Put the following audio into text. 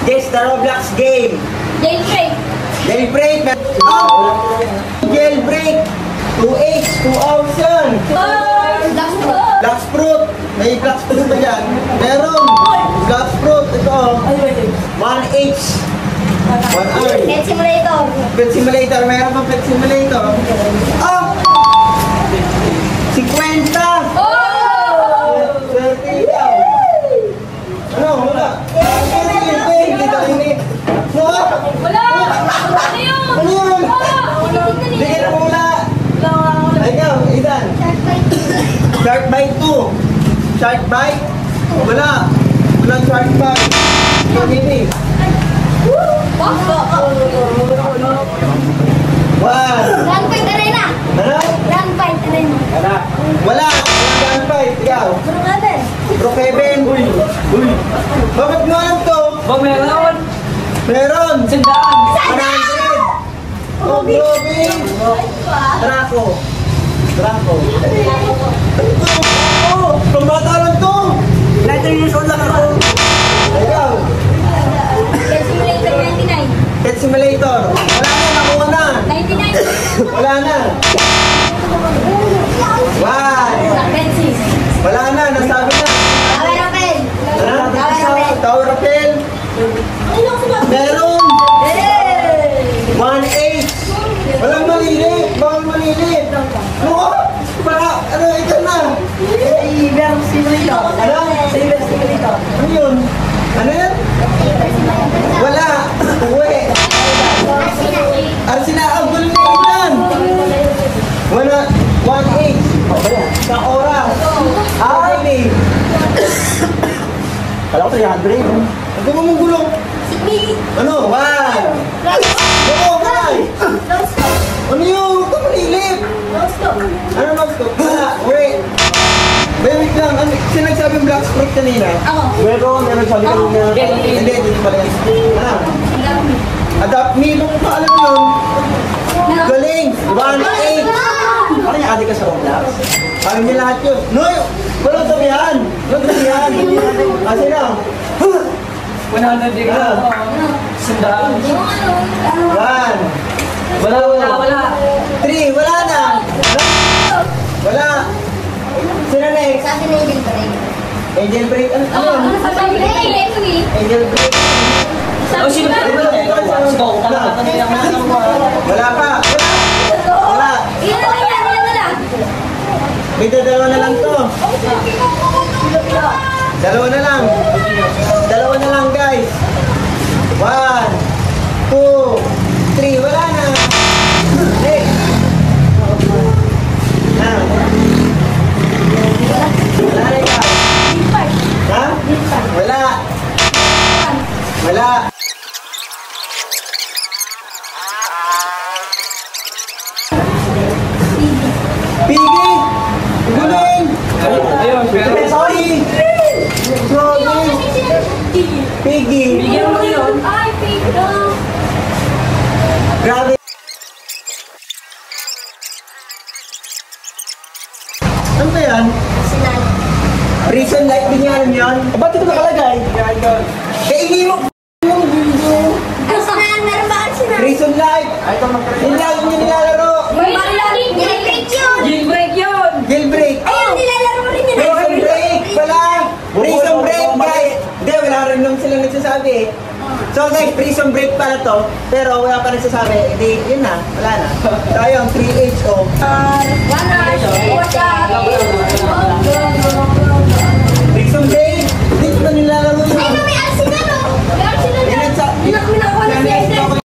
Guess the Roblox game. Jailbreak. Jailbreak. Jailbreak. 2H, 2,000. Black fruit. May black fruit ba dyan? Meron. Black fruit. Ito. 1H. 1R. Pet Simulator. Pet Simulator. Meron pa Pet Simulator. Oh! 50. Swerte ikaw. Ano? Wala. Wala! Ano yun? Ano yun? Bigyan mo wala. Ikaw, Ethan. Shark bite 2. Shark bite? Wala. Walang shark bite. Ikaw, Mimi. 1. Gunfight Arena. Ano? Gunfight Arena. Wala. Wala. Walang gunfight. Ikaw. Brookhaven. Brookhaven. Uy. Bakit mo alam to? Meron. Meron. Sandaan. 100. Oh, grabe. Draco. Oh, pambata lang to. 19 years old lang ako. Ikaw. Pet Simulator 99. Pet Simulator. Wala na, nakuha na. 99. Wala na. Bensis. Wala na, nasabi na. Tower Rappel. Meron. 1H. Walang malilip. Bawal malilip. Ano? Ano ito na? Saber Simulator. Ano? Saber Simulator. Ano yun? Ano yan? Wala. Uwi. Arsina. Ang gulo na yan. 1H. Sa oras. Baby. Kala ko 300. Ang gulo mong gulong. Ano? 1. Oo, kalay. Ano yun? Ito malilip. Ano no-stop? Wala. Wait. Wait lang. Sino nagsabing black fruit kanina? Ako. Meron sabi kanina. Hindi, dito pala yan. Ano? Adapt me. Kung paalam yun. Galing. 1H. Ano yung adik ka sa Roblox? Alam niya lahat yun. No! Walang sabihan! Kasi na. 100 din ka. Sandaan. 1. Wala. 3. Wala na. Wala. Sino next? Sa akin na yung Jailbreak. Angel break. Ano yun? Angel break. Oh, sino ba? Wala pa. Wala. May dalawa na lang to. Dalawa na lang guys. 1, 2, 3. Wala na. Next. Wala na ikaw. Ha? Wala. Piggy! Guling! Ayun, pero... Sorry! Piggy! Bigyan mo yun. Ay, Piggy! Grabe! Ano ba yan? Prison light din yan yan? Ba't ito nakalagay? Kaya hindi mo yung video. Arsenal, meron ba Arsenal? Prison light! Hindi yung nilalaro! Jailbreak yun. Jailbreak! Ayun, nilalaro rin yun. Prison break pala! Prison break guys! Hindi, wala rin nung sila nagsasabi eh. So guys, prison break pala to. Pero wala pa nagsasabi. Hindi, yun na. Wala na. So ayun, 3H o. 1 hour, 4 hours.